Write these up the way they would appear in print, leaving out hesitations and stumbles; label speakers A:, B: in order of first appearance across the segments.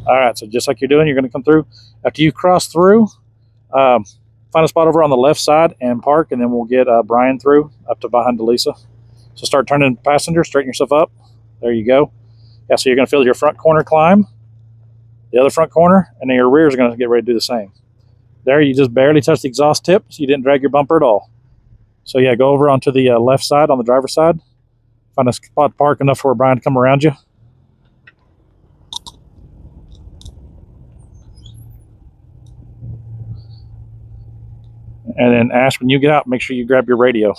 A: All right, so just like you're doing, you're going to come through. After you cross through, find a spot over on the left side and park, and then we'll get Brian through up to behind Delisa. So start turning passenger, straighten yourself up. There you go. Yeah, so you're going to feel your front corner climb, the other front corner, and then your rear is going to get ready to do the same. There, you just barely touched the exhaust tip, so you didn't drag your bumper at all. So yeah, go over onto the left side on the driver's side. Find a spot to park enough for Brian to come around you. And then Ash, when you get out, make sure you grab your radio.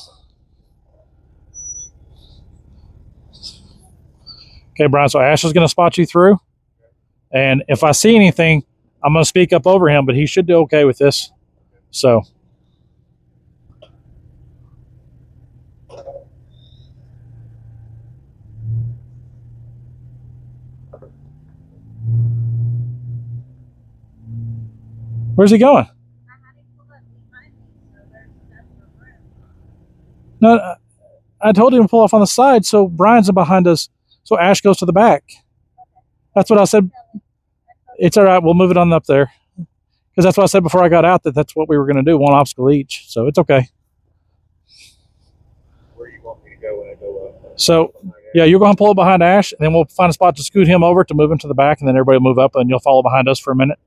A: Okay, Brian, so Ash is going to spot you through. And if I see anything, I'm going to speak up over him, but he should do okay with this. So. Where's he going? No, I told him to pull off on the side, so Brian's behind us, so Ash goes to the back. That's what I said. It's all right. We'll move it on up there. Because that's what I said before I got out, that's what we were going to do, one obstacle each. So it's okay.
B: Where do you want me to go when I go up?
A: So, yeah, you're going to pull it behind Ash, and then we'll find a spot to scoot him over to move him to the back, and then everybody will move up, and you'll follow behind us for a minute.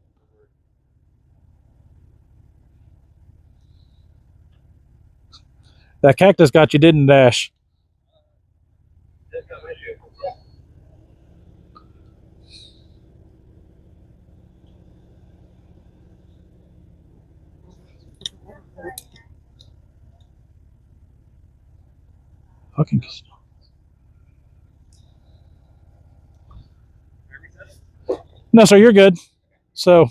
A: That cactus got you, didn't it, Ash? Fucking. No, sir, you're good. So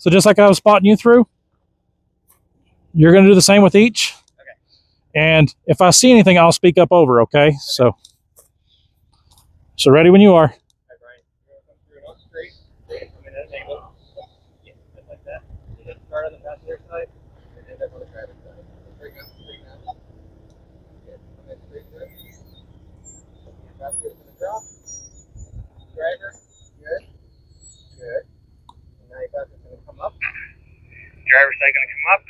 A: just like I was spotting you through, you're going to do the same with each.
B: Okay.
A: And if I see anything, I'll speak up over, okay? So ready when you are.
B: Hi, Brian. You're going to come through and up straight. Come in at an angle. Yeah, just like that. You just start on the passenger side and end up on the driver's side. Straight now, straight now. Yeah, come in straight through. Passenger's going to drop. Driver, good. Good. And now your passenger's going to come up. Driver's side going to come up.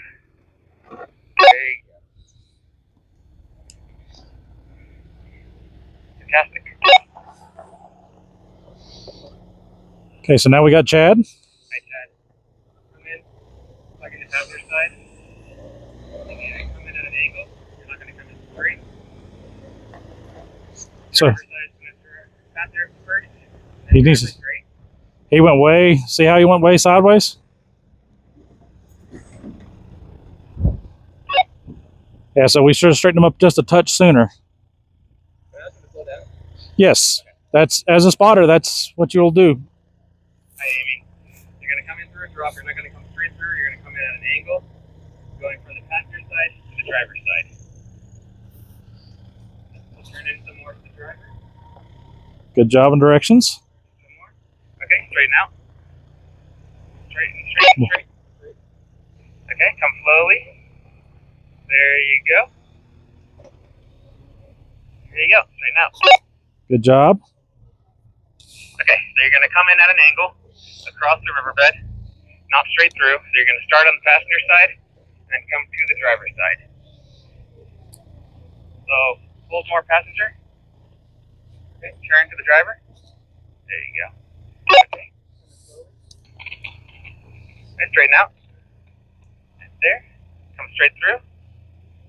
B: There you go. Fantastic.
A: Okay, so now we got Chad.
B: Hi, Chad. Come in. Plug in the passenger side. And then come in at an angle. You're not going to come in straight.
A: So
B: Driver's side is going to passenger first.
A: he needs to.
B: Straight.
A: He went way. See how he went way sideways? Yeah, so we should have straightened him up just a touch sooner.
B: That's going to slow down.
A: Yes, that's as a spotter. That's what you'll do.
B: Hi, Amy. You're going to come in through a drop. You're not going to come straight through. You're going to come in at an angle, going from the passenger side to the driver's side. We'll turn in some more to the driver.
A: Good job in directions.
B: Some more. Okay, straighten out. Straight and straight and straight. Okay, come slowly. There you go. There you go. Straighten out.
A: Good job.
B: Okay, so you're going to come in at an angle across the riverbed, not straight through. So you're going to start on the passenger side and then come to the driver's side. So, pull more passenger. Okay, turn to the driver. There you go. Okay. And straighten out. And there. Come straight through.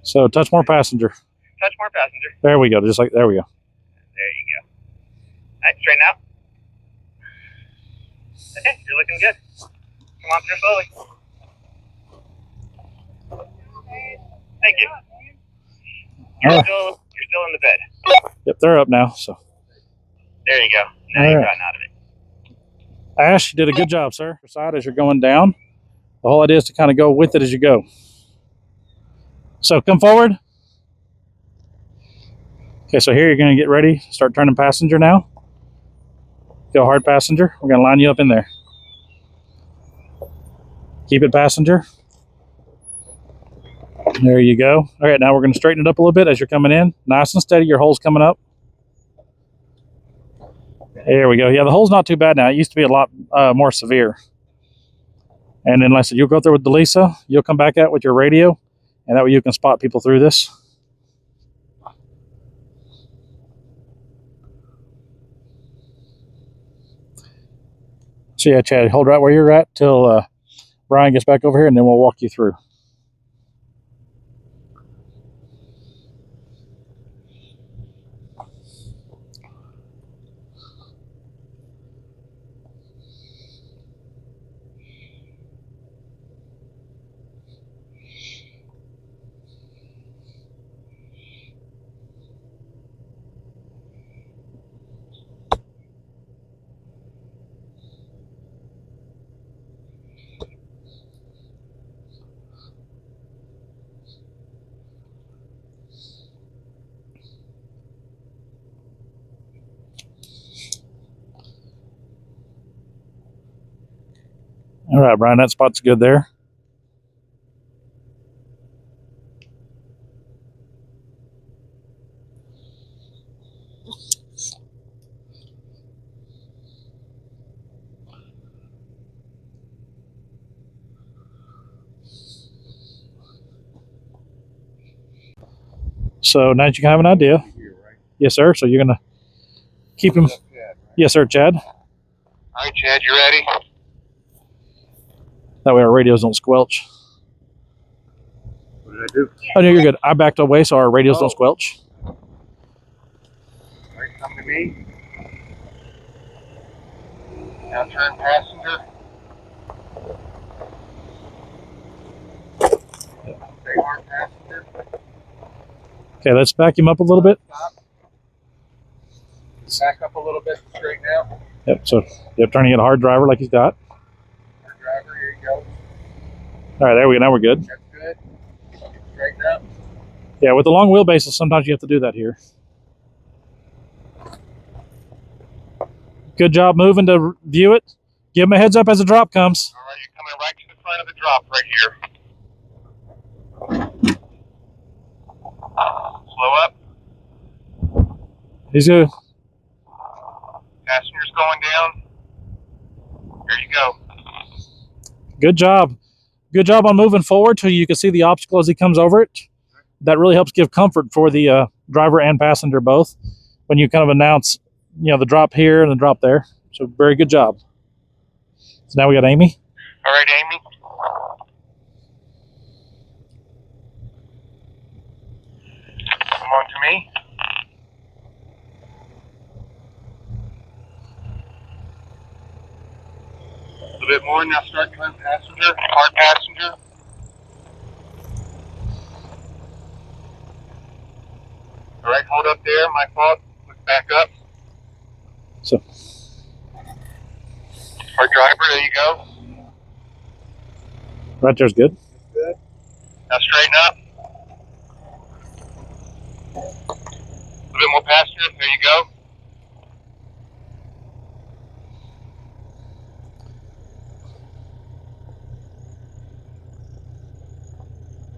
A: So touch more passenger.
B: Touch more passenger.
A: There we go. Just like there we go.
B: There you go. All right, straighten out. Okay, you're looking good. Come on through slowly. Thank you. You're still in the bed.
A: Yep, they're up now. So
B: There you go. Now
A: All
B: you've
A: right.
B: gotten out of it.
A: Ash, you did a good job, sir. Side as you're going down. The whole idea is to kind of go with it as you go. So come forward. Okay, so here you're going to get ready. Start turning passenger now. Go hard passenger. We're going to line you up in there. Keep it passenger. There you go. All right, now we're going to straighten it up a little bit as you're coming in. Nice and steady. Your hole's coming up. There we go. Yeah, the hole's not too bad now. It used to be a lot more severe. And then, like I said, you'll go through with Delisa. You'll come back out with your radio, and that way you can spot people through this. So yeah, Chad, hold right where you're at till Brian gets back over here, and then we'll walk you through. All right, Brian, that spot's good there. So now that you can have an idea. Yes, sir. So you're going to keep him. Yes, sir, Chad.
B: All right, Chad, you ready?
A: That way our radios don't squelch.
B: What did I do?
A: Oh, no, you're good. I backed away so our radios don't squelch.
B: All right, come to me. Now turn passenger. Stay hard passenger.
A: Okay, let's back him up a little bit.
B: Stop. Back up a little bit, straighten out.
A: Yep, so yep, turning it a hard driver like he's got.
B: Hard driver, here you go.
A: All right, there we go. Now we're good.
B: That's good. Straighten out.
A: Yeah, with the long wheelbases, sometimes you have to do that here. Good job moving to view it. Give him a heads up as the drop comes.
B: All right, you're coming right to the front of the drop right here. Slow up.
A: He's good.
B: Passenger's going down. There you go.
A: Good job. Good job on moving forward till you can see the obstacle as he comes over it. That really helps give comfort for the driver and passenger both when you kind of announce, you know, the drop here and the drop there. So very good job. So now we got Amy.
B: All right, Amy. Come on to me. A little bit more. Now start turn passenger. Hard passenger. All right, hold up there. My fault. Look back up.
A: So
B: Hard driver. There you go.
A: right there's good.
B: Good. Now straighten up. A little bit more passenger. There you go.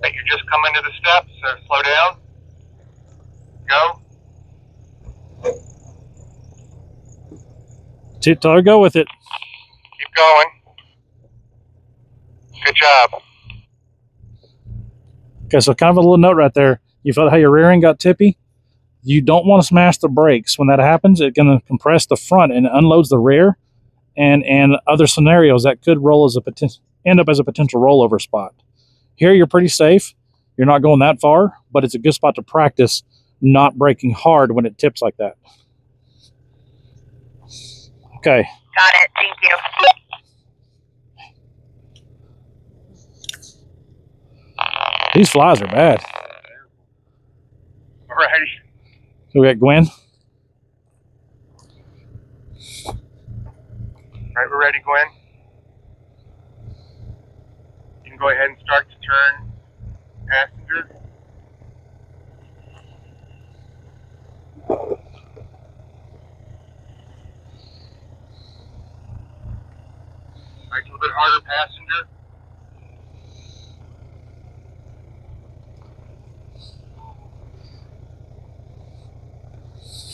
B: Right, you're just coming to the steps, so slow down. Go.
A: Tell her go with it.
B: Keep going. Good job.
A: Okay, so kind of a little note right there. You felt how your rear end got tippy? You don't want to smash the brakes. When that happens, it's going to compress the front and unloads the rear. And other scenarios that could roll as a end up as a potential rollover spot. Here you're pretty safe. You're not going that far, but it's a good spot to practice not braking hard when it tips like that. Okay.
C: Got it. Thank you.
A: These flies are bad.
B: All right.
A: So we got Gwen.
B: All right, we're ready, Gwen. You can go ahead and start to turn passenger. All right, a little bit harder passenger.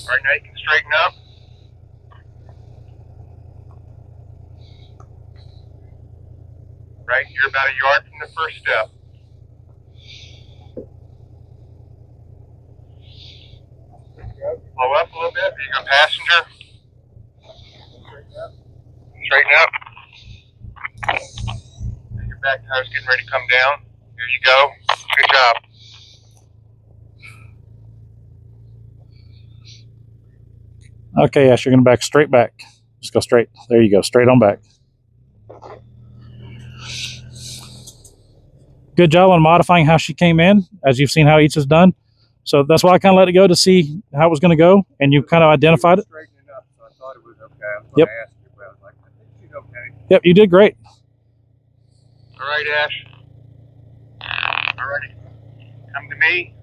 B: All right, now you can straighten up. Right, you're about a yard from the first step. Slow up a little bit. There you go, passenger. Straighten up. Your back tire's getting ready to come down. There you go. Good job.
A: Okay, yes, you're going to back straight back. Just go straight. There you go, straight on back. Good job on modifying how she came in, as you've seen how each is done. So that's why I kind of let it go to see how it was going to go, and you kind of identified it.
B: Straightening up, so I thought it was okay. I was going
A: Yep.
B: to ask you, but I was like, I think she's okay.
A: Yep, you did great.
B: All right, Ash. All righty. Come to me.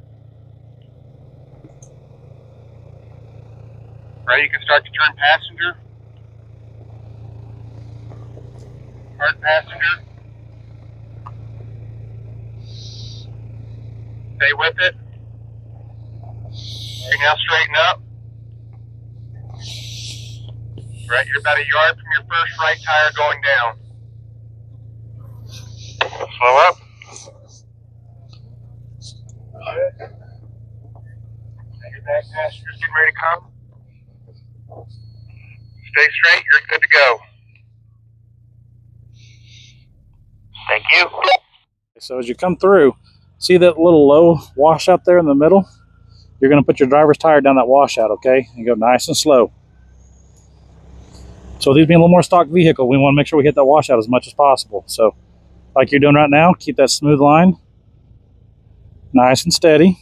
B: Right, you can start to turn passenger. Hard passenger. Stay with it. Okay, now straighten up. Right, you're about a yard from your first right tire going down. Slow up. Good. Now your back passenger's getting ready to come. Stay straight, you're good to go. Thank you.
A: So as you come through, see that little low washout there in the middle? You're going to put your driver's tire down that washout, okay? And go nice and slow. So these being a little more stock vehicle, we want to make sure we hit that washout as much as possible. So like you're doing right now, keep that smooth line. Nice and steady.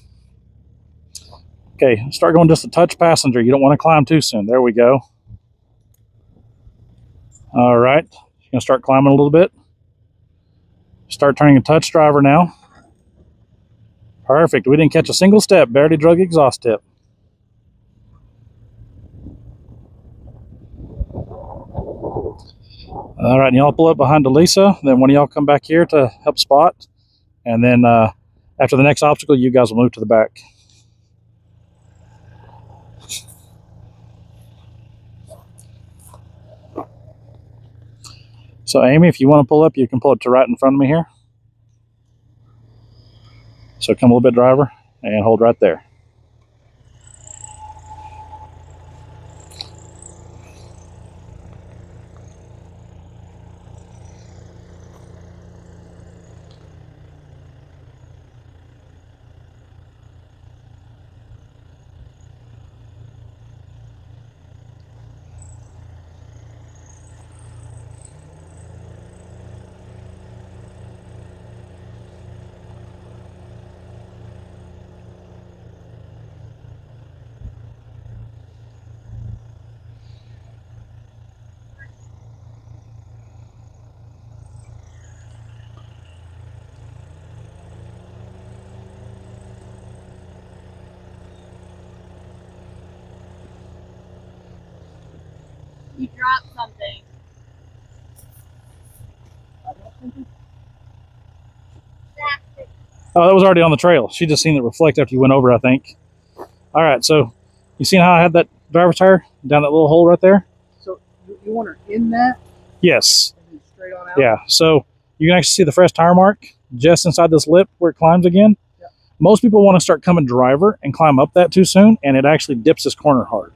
A: Okay, start going just a touch passenger. You don't want to climb too soon. There we go. All right, you're going to start climbing a little bit. Start turning a touch driver now. Perfect. We didn't catch a single step. Barely drug exhaust tip. All right, and y'all pull up behind Delisa. Then one of y'all come back here to help spot. And then after the next obstacle, you guys will move to the back. So Amy, if you want to pull up, you can pull up to right in front of me here. So come a little bit, driver, and hold right there.
C: You dropped something.
A: Oh, that was already on the trail. She just seen it reflect after you went over, I think. All right, so you seen how I had that driver's tire down that little hole right there?
D: So you want her in that
A: Yes.
D: and then straight on out?
A: Yeah, so you can actually see the fresh tire mark just inside this lip where it climbs again.
D: Yeah.
A: Most people want to start coming driver and climb up that too soon, and it actually dips this corner hard.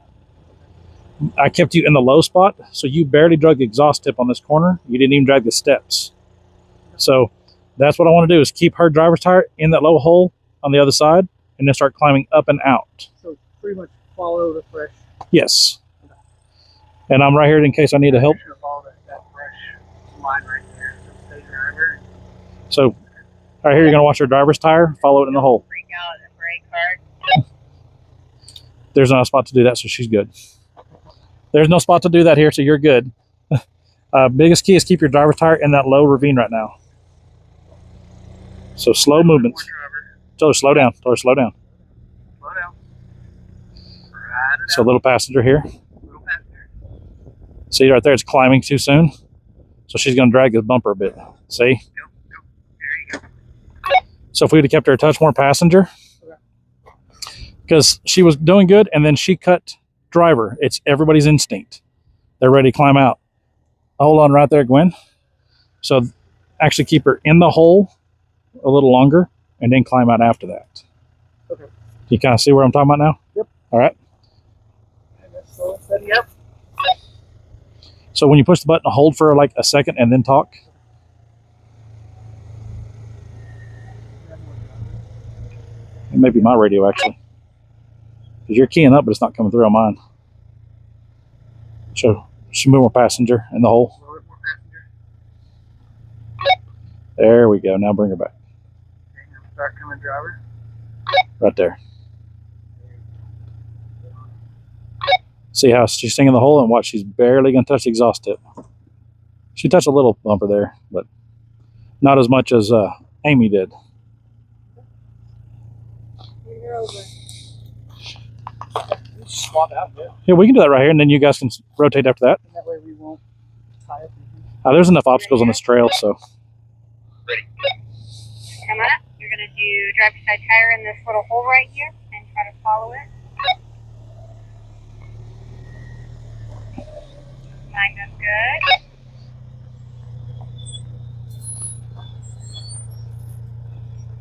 A: I kept you in the low spot, so you barely drug the exhaust tip on this corner. You didn't even drag the steps. So that's what I want to do is keep her driver's tire in that low hole on the other side and then start climbing up and out.
D: So pretty much follow the fresh.
A: Yes. And I'm right here in case I need a help.
D: You're gonna follow that fresh line right there. So stay driver.
A: So right here, you're going to watch your driver's tire, follow it in the hole.
C: Freak out at the brake hard.
A: There's not a spot to do that, so she's good. There's no spot to do that here, so you're good. Biggest key is keep your driver's tire in that low ravine right now. So slow movements. Tell her slow down. Tell her slow down.
D: Slow down. Ride it
A: So
D: out.
A: little passenger here.
D: Little passenger.
A: See right there, it's climbing too soon. So she's going to drag the bumper a bit. See?
D: There you go.
A: So if we would have kept her a touch more passenger, because she was doing good, and then she cut driver. It's everybody's instinct. They're ready to climb out. Hold on right there, Gwen. So actually keep her in the hole a little longer and then climb out after that.
D: Okay.
A: Do you kind of see where I'm talking about now?
D: Yep.
A: All right.
D: And that's slow and steady up.
A: So when you push the button, hold for like a second and then talk. It may be my radio actually. Because you're keying up, but it's not coming through on mine. So should move more passenger in the hole.
D: A little bit more passenger.
A: There we go. Now bring her back.
D: Okay, now start coming driver.
A: Right there. See how she's singing the hole and watch, she's barely going to touch the exhaust tip. She touched a little bumper there, but not as much as Amy did.
D: You're over. Swap out, yeah.
A: Yeah, we can do that right here, and then you guys can rotate after that.
D: And that way we won't tie up.
A: There's enough obstacles on this trail, so.
C: Come on up. You're going to do driver's side tire in this little hole right here and try to follow it. Mine does good.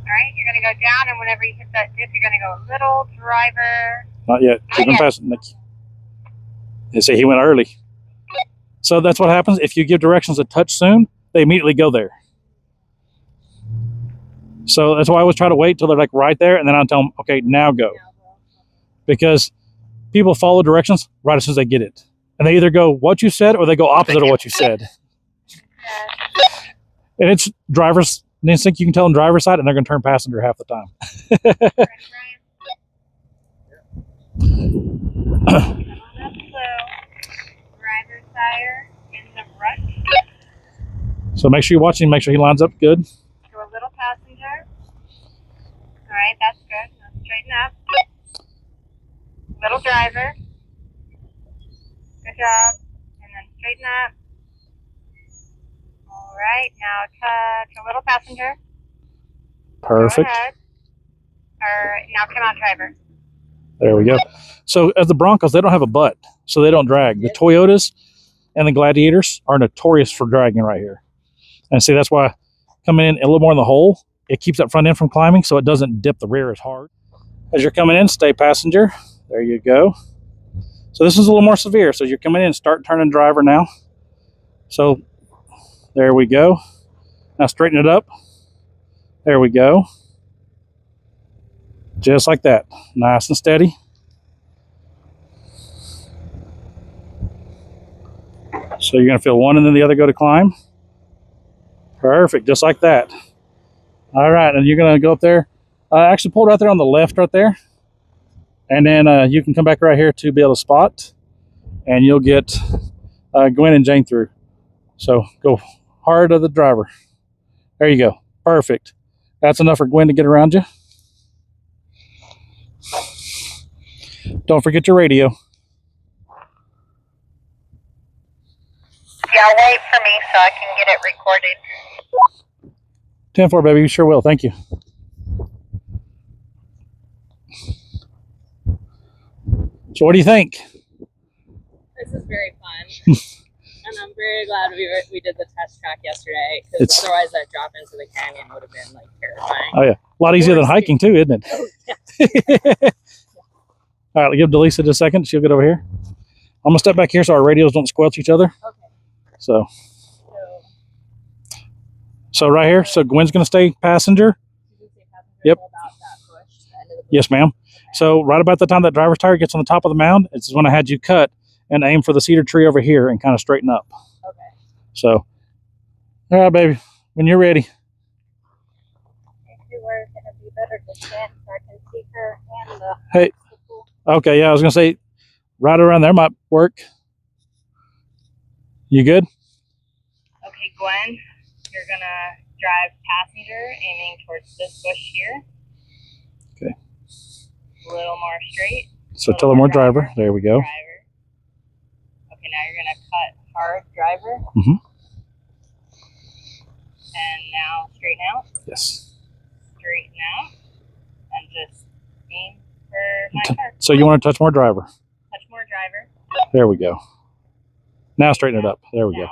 C: Alright, you're going to go down, and whenever you hit that dip, you're going to go little driver.
A: Not yet. Keep him
C: yet.
A: passing, Nick. They say he went early. So that's what happens. If you give directions a touch soon, they immediately go there. So that's why I always try to wait till they're like right there, and then I'll tell them, okay, now go. Because people follow directions right as soon as they get it. And they either go what you said or they go opposite of what you said. And it's driver's instinct. You can tell them driver's side, and they're going to turn passenger half the time.
C: Come on up slow. Driver's tire in the rut.
A: So make sure you're watching, make sure he lines up good.
C: To a little passenger. Alright, that's good. Now straighten up. Little driver. Good job. And then straighten up. Alright, now touch a little passenger.
A: Perfect.
C: Go ahead. Now come out, driver.
A: There we go. So as the Broncos, they don't have a butt, so they don't drag. The Toyotas and the Gladiators are notorious for dragging right here. And see, that's why coming in a little more in the hole, it keeps that front end from climbing, so it doesn't dip the rear as hard. As you're coming in, stay passenger. There you go. So this is a little more severe. So you're coming in, start turning driver now. So there we go. Now straighten it up. There we go. Just like that. Nice and steady. So you're going to feel one and then the other go to climb. Perfect. Just like that. All right. And you're going to go up there. Actually pull right there on the left right there. And then you can come back right here to be able to spot. And you'll get Gwen and Jane through. So go hard to the driver. There you go. Perfect. That's enough for Gwen to get around you. Don't forget your radio.
C: Yeah, wait for me so I can get it recorded.
A: 10-4, baby. You sure will. Thank you. So what do you think?
E: This is very fun. And I'm very glad we did the test track yesterday, because
A: It's-
E: otherwise that drop into the canyon would have been like terrifying.
A: Oh, yeah. A lot easier than hiking, too, isn't it? All right, give Delisa just a second. She'll get over here. I'm going to step back here so our radios don't squelch each other.
E: Okay.
A: So
E: So
A: right here. So Gwen's going to stay passenger.
E: you can see passenger
A: Yep.
E: about that bush, the end of the bush.
A: Yes, ma'am. So right about the time that driver's tire gets on the top of the mound, it's when I had you cut and aim for the cedar tree over here and kind of straighten up.
E: Okay.
A: So, all right, baby, when you're ready.
C: If you were going to be better to stand so I can see her and the
A: Hey. Okay, yeah, I was going to say right around there might work. You good?
C: Okay, Gwen, you're going to drive passenger, aiming towards this bush here.
A: Okay.
C: A little more straight.
A: So tell her more driver. There we go.
C: Driver. Okay, now you're going to cut hard driver.
A: Mhm.
C: And now straighten out.
A: Yes.
C: Straighten out. And just aim for my car.
A: So you want to touch more driver.
C: Touch more driver.
A: There we go. Now straighten it up. There we go.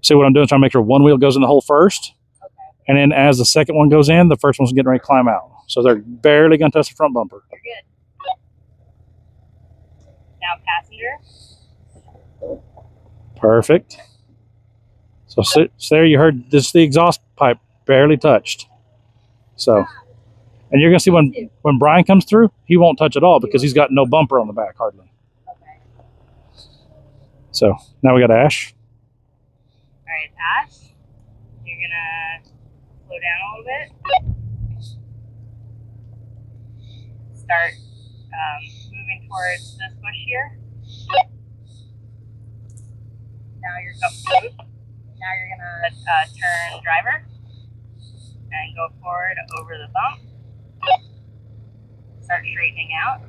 A: See what I'm doing? Trying to make sure one wheel goes in the hole first.
E: Okay.
A: And then as the second one goes in, the first one's getting ready to climb out. So they're barely going to touch the front bumper.
C: You're good. Now passenger.
A: Perfect. So there you heard this, the exhaust pipe barely touched. So, and you're going to see when Brian comes through, he won't touch at all because he's got no bumper on the back hardly.
E: Okay.
A: So now we got Ash.
C: All right, Ash. You're gonna slow down a little bit. Start moving towards this bush here. Now you're gonna turn driver and go forward over the bump. Start straightening out.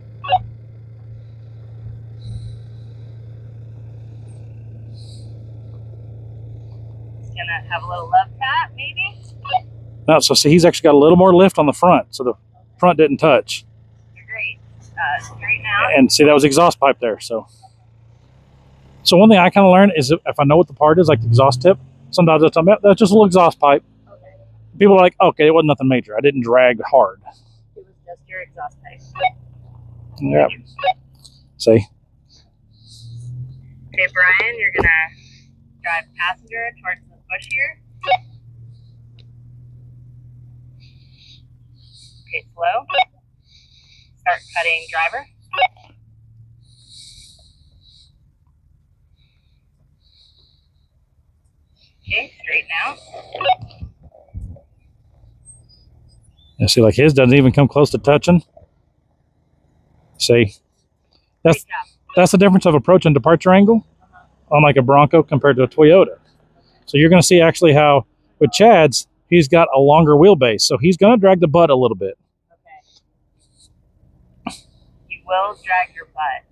C: It's gonna have a little love tap, maybe.
A: No, so see, he's actually got a little more lift on the front, so the front didn't touch.
C: You're great. Straighten out.
A: And see, that was exhaust pipe there. So one thing I kind of learned is if I know what the part is, like the exhaust tip, sometimes I tell me that's just a little exhaust pipe.
E: Okay.
A: People are like, okay, it wasn't nothing major. I didn't drag hard.
C: It was just your exhaust pipe.
A: Yeah. See,
C: Okay, Brian, you're gonna drive passenger towards this bush here. Okay, slow. Start cutting driver. Okay, straighten out.
A: you see, like his doesn't even come close to touching. See,
C: Great job.
A: that's the difference of approach and departure angle on like a Bronco compared to a Toyota. So you're going to see actually how with Chad's, he's got a longer wheelbase, so he's going to drag the butt a little bit.
C: Okay. You will drag your butt.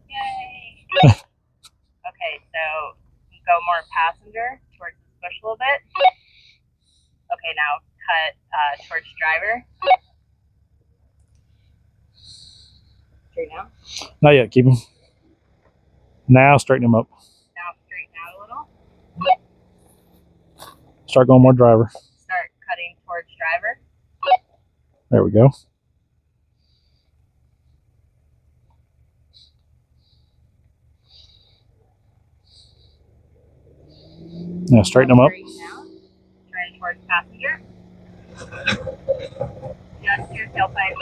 C: Yay. Okay, so go more passenger towards this bush a little bit. Okay, now cut towards driver. Straight now.
A: Not yet. Keep him. Now straighten him up.
C: Now straighten out a little.
A: Start going more driver.
C: Start cutting towards driver.
A: There we go. Now straighten him up.
C: Straighten out. Turn towards passenger. Just your tailpipe.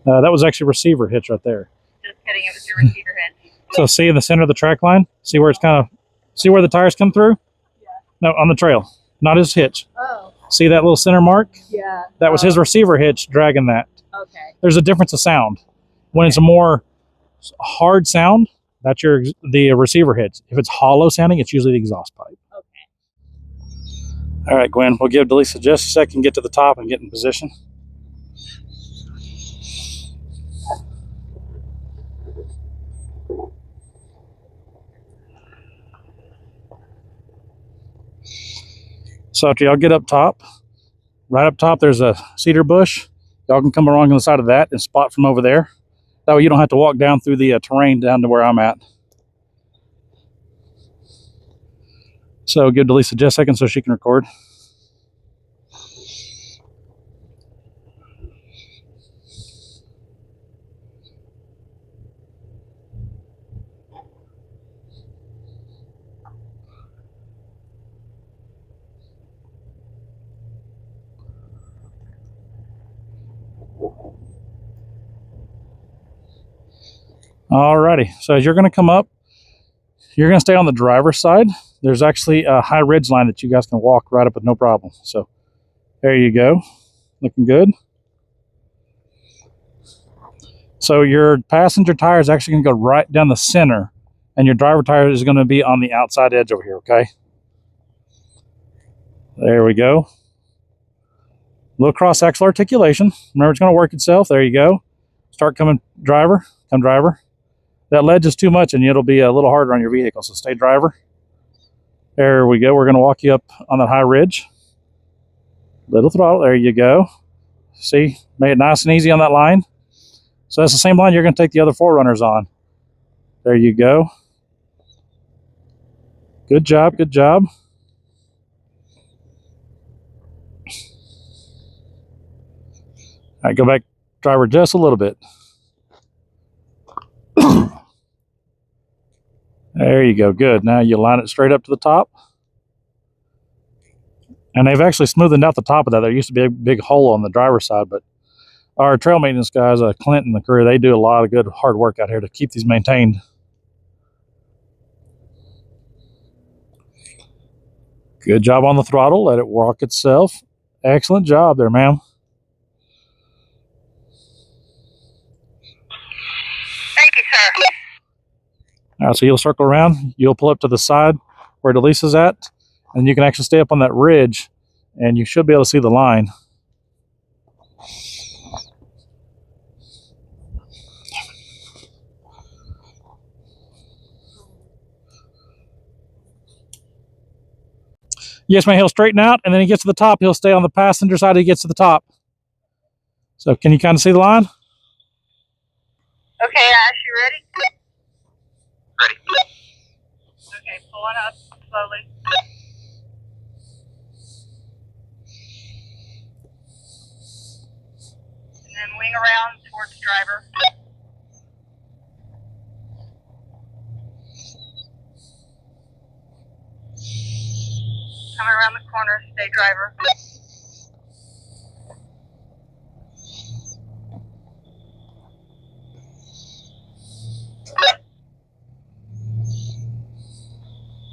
A: That was actually receiver hitch right there.
C: Just kidding, it was your receiver hitch.
A: So see in the center of the track line? See where it's kind of, see where the tires come through?
E: Yeah.
A: No, on the trail, not his hitch.
E: Oh.
A: See that little center mark?
E: Yeah.
A: That was his receiver hitch dragging that.
E: Okay.
A: There's a difference of sound. When it's a more hard sound, that's the receiver hitch. If it's hollow sounding, it's usually the exhaust pipe.
E: Okay.
A: All right, Gwen, we'll give Delisa just a second, get to the top and get in position. So after y'all get up top, right up top, there's a cedar bush. Y'all can come along on the side of that and spot from over there. That way you don't have to walk down through the terrain down to where I'm at. So give Delisa just a second so she can record. Alrighty, so as you're going to come up, you're going to stay on the driver's side. There's actually a high ridge line that you guys can walk right up with no problem. So there you go, looking good. So your passenger tire is actually going to go right down the center, and your driver tire is going to be on the outside edge over here, okay? There we go. Little cross axle articulation. Remember, it's going to work itself. There you go. Start coming driver, come driver. That ledge is too much and it'll be a little harder on your vehicle, so stay driver. There we go. We're going to walk you up on that high ridge. Little throttle. There you go. See, made it nice and easy on that line. So that's the same line you're going to take the other 4Runners on. There you go. Good job. Good job. All right, go back, driver, just a little bit. There you go. Good. Now you line it straight up to the top. And they've actually smoothed out the top of that. There used to be a big hole on the driver's side, but our trail maintenance guys, Clint and the crew, they do a lot of good hard work out here to keep these maintained. Good job on the throttle. Let it walk itself. Excellent job there, ma'am.
C: Thank you, sir.
A: All right, so you'll circle around. You'll pull up to the side where Delisa's at, and you can actually stay up on that ridge, and you should be able to see the line. Yes, man, he'll straighten out, and then he gets to the top. He'll stay on the passenger side. He gets to the top. So can you kind of see the line?
C: Okay, Ash, you ready?
B: Ready.
C: Okay, pulling up slowly. And then wing around towards driver. Coming around the corner, stay driver.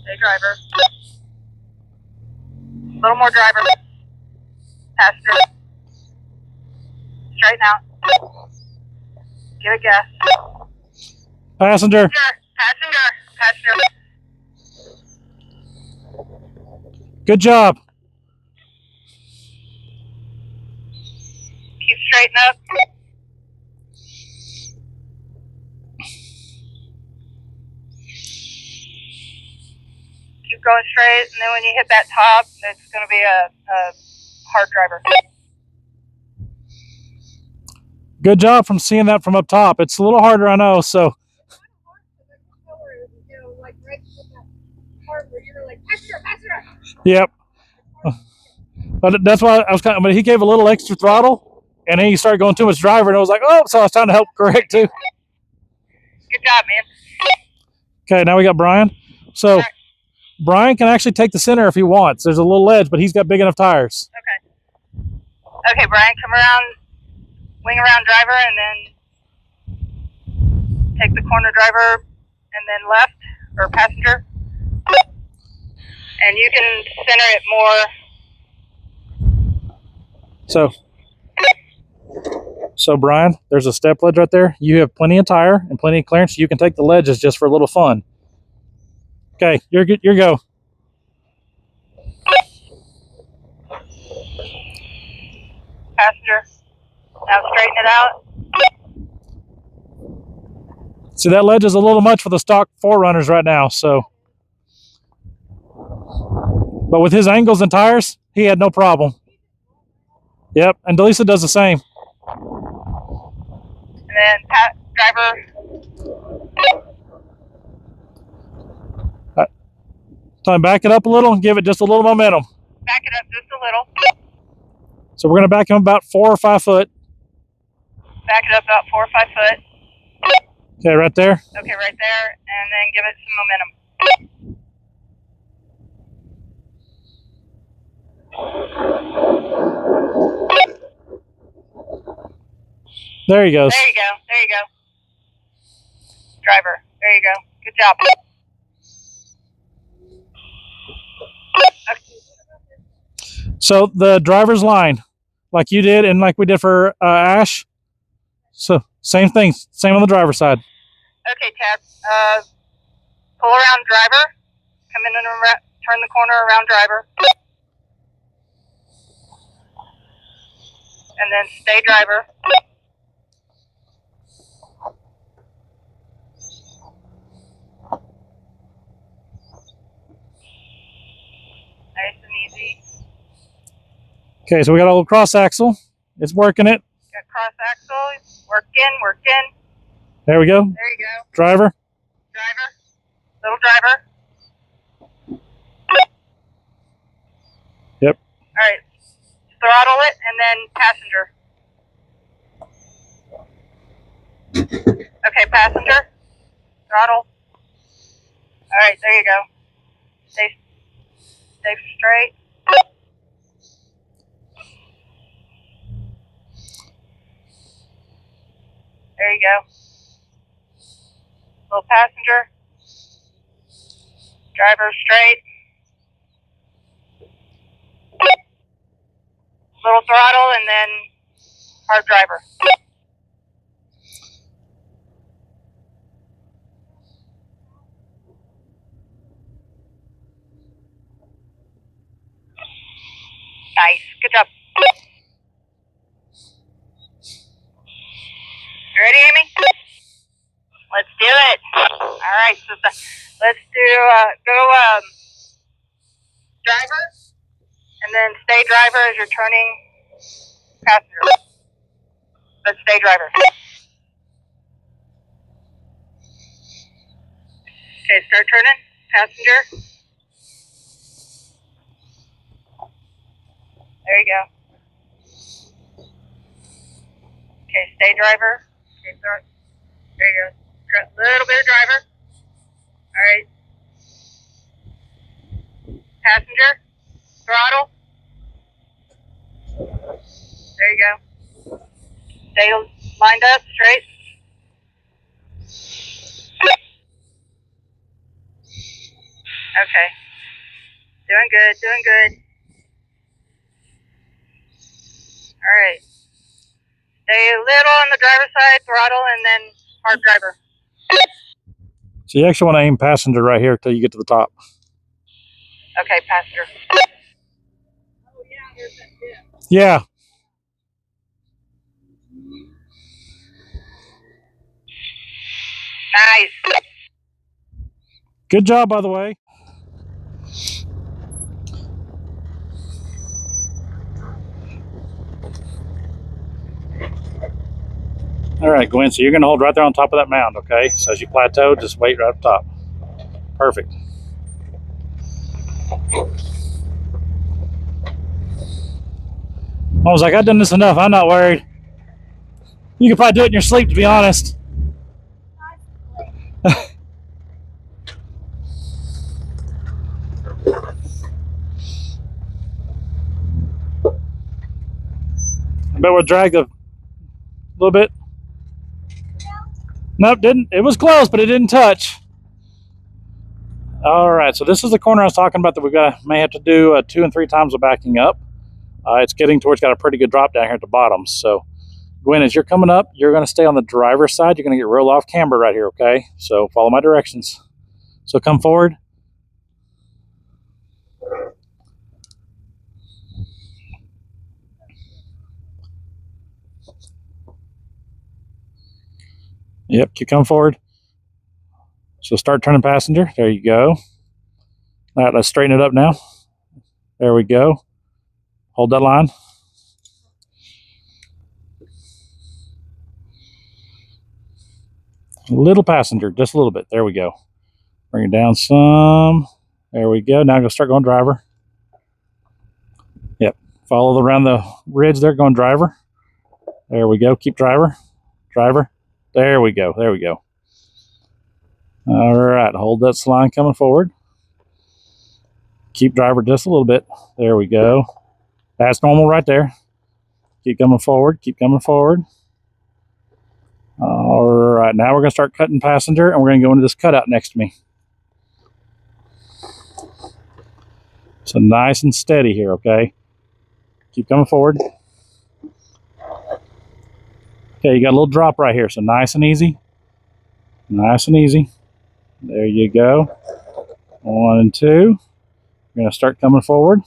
C: Stay driver. A little more driver. Passenger. Straighten out. Give it gas.
A: Passenger.
C: Passenger.
A: Good job.
C: Keep straighten up. Keep going straight, and then when you hit that top, it's going to be a hard driver.
A: Good job from seeing that from up top. It's a little harder, I know, so. Yep. But that's why I was kind of, but he gave a little extra throttle, and then he started going too much driver, and I was like, oh, so I was trying to help correct too.
C: Good job, man.
A: Okay, now we got Brian. So
C: Right.
A: Brian can actually take the center if he wants. There's a little ledge, but he's got big enough tires.
C: Okay, Brian, come around, wing around driver, and then take the corner driver, and then left, or passenger. And you can center it more.
A: So Brian, there's a step ledge right there. You have plenty of tire and plenty of clearance. You can take the ledges just for a little fun. Okay, you're good. You go.
C: Passenger. Now straighten it out.
A: See, that ledge is a little much for the stock 4Runners right now. So, but with his angles and tires, he had no problem. Yep, and Delisa does the same.
C: And then driver.
A: So back it up a little and give it just a little momentum.
C: Back it up just a little.
A: So we're going to back him about 4 or 5 foot.
C: Back it up about 4 or 5 foot.
A: Okay, right there.
C: Okay, right there. And then give it some momentum.
A: There he goes.
C: There you go. There you go. Driver. There you go. Good job.
A: So the driver's line, like you did and like we did for Ash. So same thing, same on the driver's side.
C: Okay, Tab. Pull around driver. Come in and turn the corner around driver. And then stay driver. Nice and easy.
A: Okay, so we got a little cross axle. It's working it.
C: Got cross axle. Work in.
A: There we go.
C: There you go.
A: Driver.
C: Driver. Little driver. throttle it, and then passenger. Okay, passenger, throttle. All right, there you go. Stay straight. There you go. Little passenger. Driver straight. Little throttle and then hard driver. Nice. Good job. You ready, Amy? Let's do it. All right, so let's do driver, and then stay driver as you're turning passenger. Let's stay driver. Okay, start turning passenger. There you go. Okay, stay driver. Okay, start. There you go. Little bit of driver. All right. Passenger. Throttle. There you go. Stay lined up, straight. Okay. Doing good, doing good. All right. Stay a little on the driver's side, throttle, and then hard driver.
A: So you actually want to aim passenger right here till you get to the top.
C: Okay, passenger.
E: Oh yeah, there's that dip.
A: Yeah.
C: Nice.
A: Good job, by the way. All right, Gwen, so you're going to hold right there on top of that mound, okay? So as you plateau, just wait right up top. Perfect. I was like, I've done this enough. I'm not worried. You could probably do it in your sleep, to be honest. I bet we'll drag a little bit. Nope, didn't. It was close, but it didn't touch. All right, so this is the corner I was talking about that we may have to do 2 and 3 times of backing up. It's getting towards got a pretty good drop down here at the bottom. So, Gwen, as you're coming up, you're going to stay on the driver's side. You're going to get real off camber right here, okay? So follow my directions. So come forward. Yep, you come forward. So start turning passenger. There you go. All right, let's straighten it up now. There we go. Hold that line. A little passenger, just a little bit. There we go. Bring it down some. There we go. Now I'm going to start going driver. Yep. Follow around the ridge there, going driver. There we go. Keep driver. Driver. There we go. There we go. All right. Hold that line coming forward. Keep driver just a little bit. There we go. That's normal right there. Keep coming forward. Keep coming forward. All right. Now we're going to start cutting passenger, and we're going to go into this cutout next to me. So nice and steady here, okay? Keep coming forward. Okay, you got a little drop right here, so nice and easy. Nice and easy. There you go. 1 and 2. You're going to start coming forward.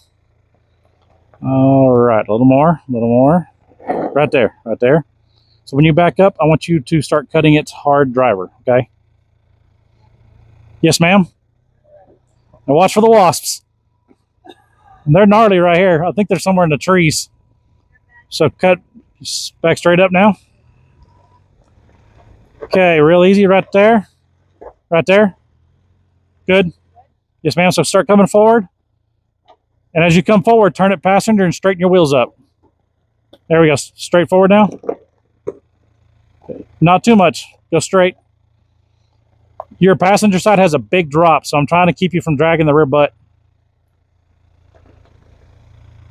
A: All right, a little more, a little more. Right there, right there. So when you back up, I want you to start cutting its hard driver, okay? Yes, ma'am? Now watch for the wasps. They're gnarly right here. I think they're somewhere in the trees. So cut back straight up now. Okay, real easy right there. Right there. Good. Yes, ma'am. So start coming forward. And as you come forward, turn it passenger and straighten your wheels up. There we go. Straight forward now. Not too much. Go straight. Your passenger side has a big drop, so I'm trying to keep you from dragging the rear butt.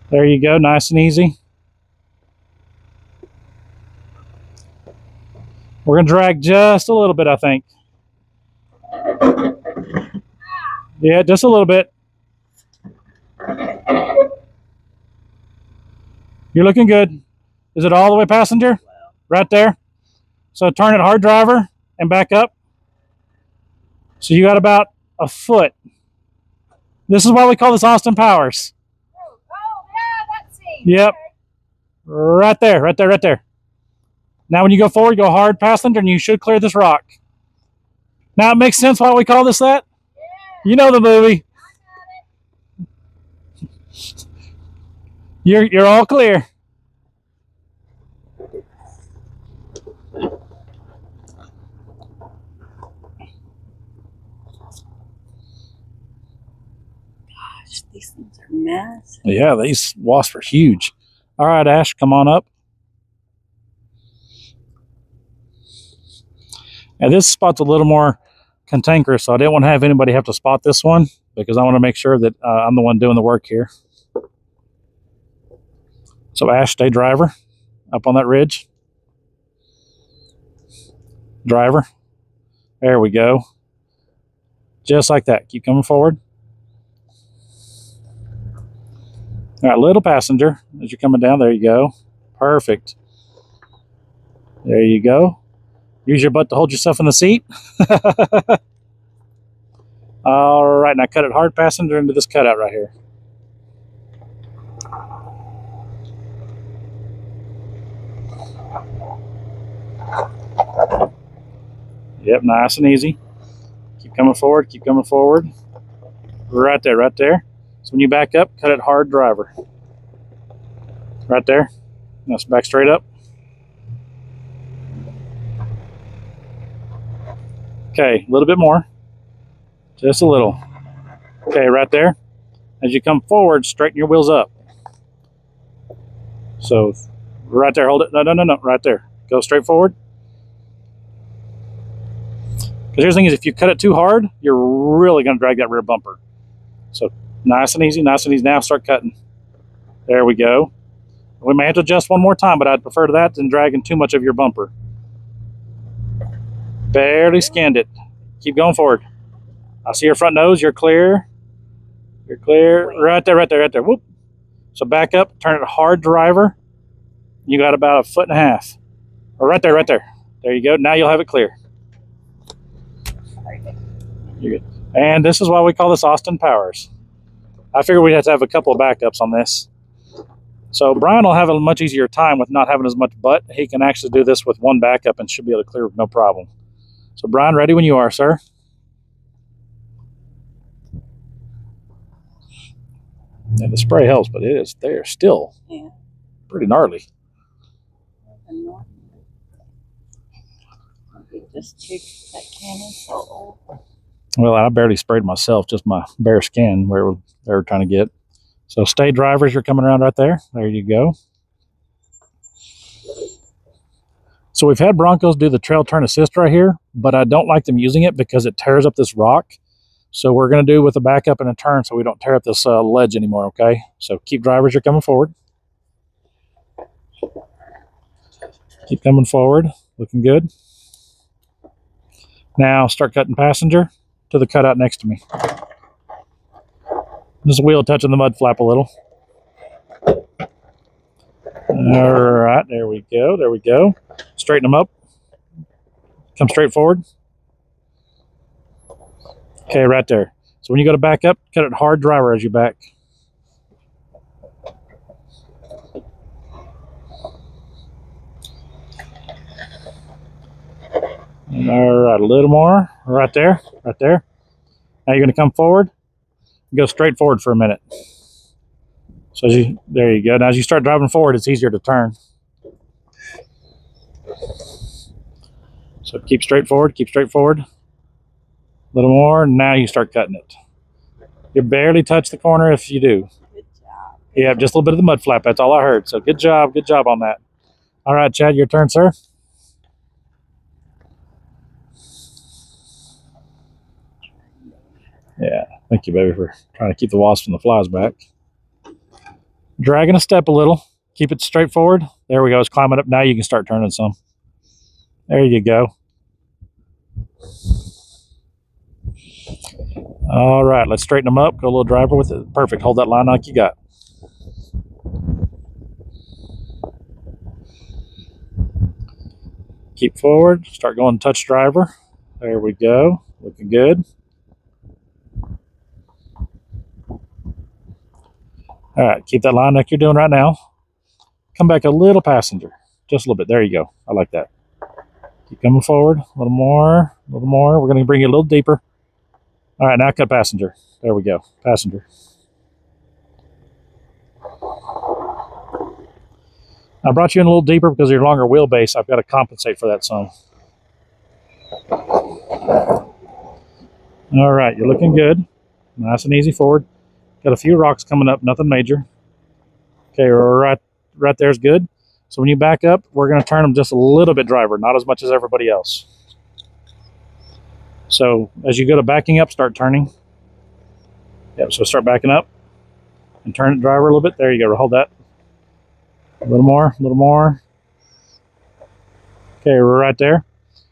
A: There you go. Nice and easy. We're going to drag just a little bit, I think. Yeah, just a little bit. You're looking good. Is it all the way passenger? Right there. So turn it hard driver and back up. So you got about a foot. This is why we call this Austin Powers.
C: Oh, yeah, that's it.
A: Yep. Right there, right there, right there. Now when you go forward, go hard passenger and you should clear this rock. Now it makes sense why we call this that? Yeah. You know the movie. I got it. You're all clear.
E: Gosh, these things are massive.
A: Yeah, these wasps are huge. All right, Ash, come on up. Now this spot's a little more cantankerous, so I didn't want to have anybody have to spot this one because I want to make sure that I'm the one doing the work here. So Ash, stay driver up on that ridge. Driver. There we go. Just like that. Keep coming forward. All right, little passenger as you're coming down. There you go. Perfect. There you go. Use your butt to hold yourself in the seat. All right, now cut it hard passenger into this cutout right here. Yep, nice and easy. Keep coming forward, keep coming forward. Right there, right there. So when you back up, cut it hard driver. Right there. Now it's back straight up. Okay, a little bit more. Just a little. Okay, right there. As you come forward, straighten your wheels up. So right there, hold it. No, no, no, no, right there. Go straight forward. Because here's the thing is, if you cut it too hard, you're really going to drag that rear bumper. So nice and easy, nice and easy. Now start cutting. There we go. We may have to adjust one more time, but I'd prefer that than dragging too much of your bumper. Barely skinned it. Keep going forward. I see your front nose. You're clear. You're clear. Right there, right there, right there. Whoop. So back up. Turn it hard driver. You got about 1.5 feet. Or right there, right there. There you go. Now you'll have it clear. You're good. And this is why we call this Austin Powers. I figured we'd have to have a couple of backups on this. So Brian will have a much easier time with not having as much butt. He can actually do this with one backup and should be able to clear with no problem. So Brian, ready when you are, sir. Yeah, the spray helps, but they're still pretty gnarly.
E: Just take that cannon so old.
A: Well, I barely sprayed myself, just my bare skin where they were trying to get. So stay drivers, you're coming around right there. There you go. So we've had Broncos do the trail turn assist right here, but I don't like them using it because it tears up this rock. So we're going to do with a backup and a turn so we don't tear up this ledge anymore, okay? So keep drivers, you're coming forward. Keep coming forward, looking good. Now start cutting passenger to the cutout next to me. This wheel touching the mud flap a little. All right, there we go, there we go. Straighten them up. Come straight forward. Okay, right there. So when you go to back up, cut it hard driver as you back. All right, a little more. Right there, right there. Now you're going to come forward. Go straight forward for a minute. So there you go. Now as you start driving forward, it's easier to turn. So keep straight forward, keep straight forward. A little more. Now you start cutting it. You barely touch the corner if you do.
E: Good job.
A: Yeah, just a little bit of the mud flap. That's all I heard. So good job on that. All right, Chad, your turn, sir. Yeah, thank you, baby, for trying to keep the wasps and the flies back. Dragging a step a little. Keep it straight forward. There we go. It's climbing up. Now you can start turning some. There you go. All right, let's straighten them up. Go a little driver with it. Perfect. Hold that line like you got. Keep forward. Start going touch driver. There we go. Looking good. All right, keep that line like you're doing right now. Come back a little passenger. Just a little bit. There you go. I like that. Keep coming forward. A little more. A little more. We're going to bring you a little deeper. All right, now cut passenger. There we go. Passenger. I brought you in a little deeper because of your longer wheelbase. I've got to compensate for that some. All right, you're looking good. Nice and easy forward. Got a few rocks coming up, nothing major. Okay, right there's good. So when you back up, we're going to turn them just a little bit driver, not as much as everybody else. So as you go to backing up, start turning. Yep, so start backing up and turn it driver a little bit. There you go, hold that. A little more, a little more. Okay, we're right there.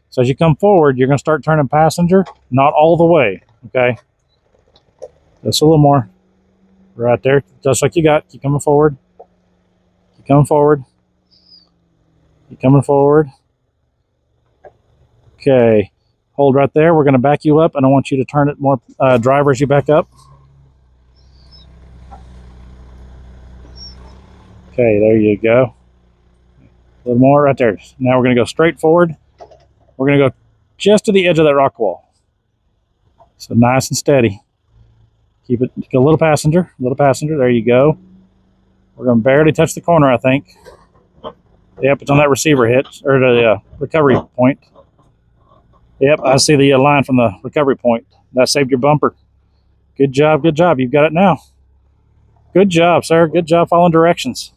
A: So as you come forward, you're going to start turning passenger, not all the way, okay? Just a little more. Right there, just like you got. Keep coming forward. Keep coming forward. Keep coming forward. Okay, hold right there. We're going to back you up, and I want you to turn it more driver as you back up. Okay, there you go. A little more right there. Now we're going to go straight forward. We're going to go just to the edge of that rock wall. So nice and steady. Keep it a little passenger, There you go. We're going to barely touch the corner, I think. Yep, it's on that receiver hit, or the recovery point. Yep, I see the line from the recovery point. That saved your bumper. Good job, good job. You've got it now. Good job, sir. Good job following directions.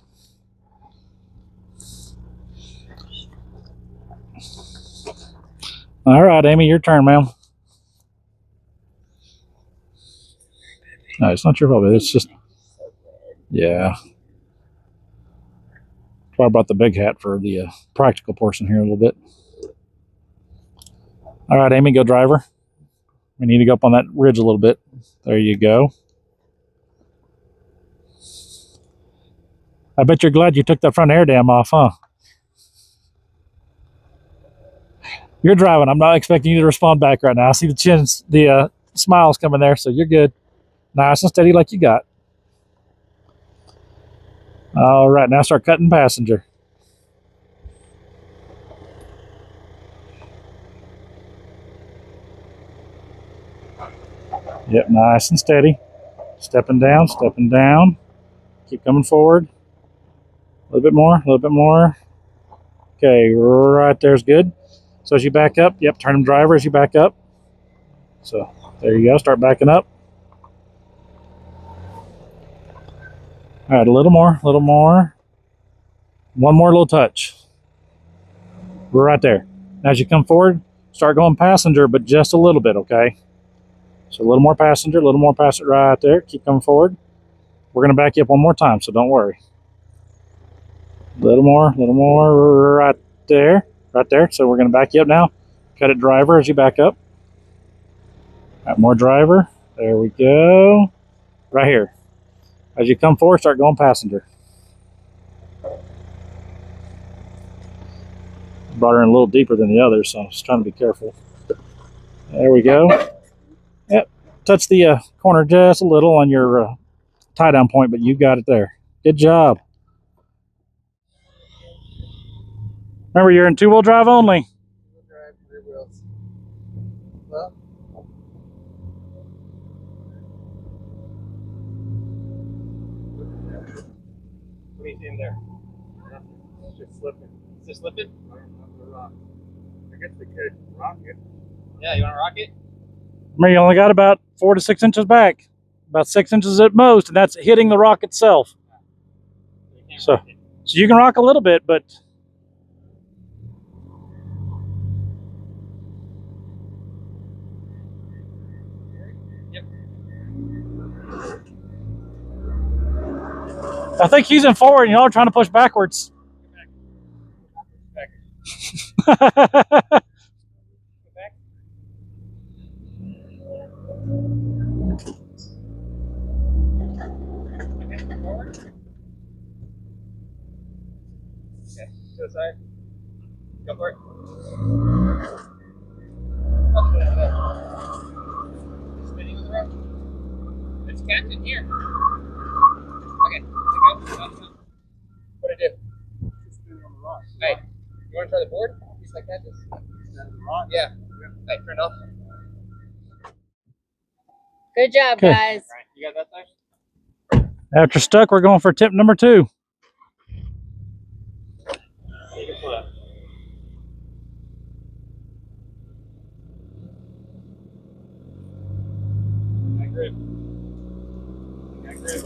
A: All right, Amy, your turn, ma'am. No, it's not your fault. It's just, yeah. Why I brought the big hat for the practical portion here a little bit. All right, Amy, go driver. We need to go up on that ridge a little bit. There you go. I bet you're glad you took that front air dam off, huh? You're driving. I'm not expecting you to respond back right now. I see the chins, the smiles coming there, so you're good. Nice and steady like you got. All right, now start cutting passenger. Yep, nice and steady. Stepping down, stepping down. Keep coming forward. A little bit more, a little bit more. Okay, right there's good. So as you back up, yep, turn them driver as you back up. So there you go, start backing up. All right, a little more, a little more. One more little touch. We're right there. Now as you come forward, start going passenger, but just a little bit, okay? So a little more passenger right there. Keep coming forward. We're gonna back you up one more time, so don't worry. A little more right there, right there. So we're gonna back you up now. Cut it driver as you back up. All right, more driver. There we go. Right here. As you come forward, start going passenger. Brought her in a little deeper than the others, so I'm just trying to be careful. There we go. Yep, touch the corner just a little on your tie down point, but you got it there. Good job. Remember, you're in two-wheel drive only.
B: Drive 3 wheels. Well, what do you see in there? It's just slipping. Is it slipping? I guess we could rock it. Yeah, you want to rock it?
A: Remember, you only got about 4 to 6 inches back. About 6 inches at most, and that's hitting the rock itself. So you can rock a little bit, but I think he's in forward and y'all are trying to push backwards.
B: Okay, to the side. Go for it. Spinning on the rope. It's catching here. Okay, let go. What'd I do?
D: Spinning on the rock.
B: Hey, you want to try the board? See if that catches? Yeah. Hey, turn it off.
E: Good job,
A: Okay.
E: guys.
B: All right, you got that side?
A: After stuck, we're going for tip number 2.
B: Take it left. That grip. That grip.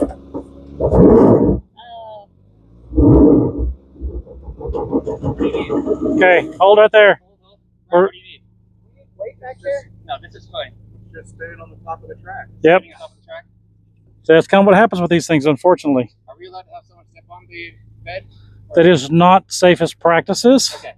A: Okay, hold right there.
B: What do you need? Weight back there? No, this is fine.
D: Just staying on the top of the track.
A: Yep.
B: Standing on top of the track.
A: So that's kind of what happens with these things, unfortunately.
B: Are we allowed to have someone step on the bed?
A: That is not safest practices.
B: Okay.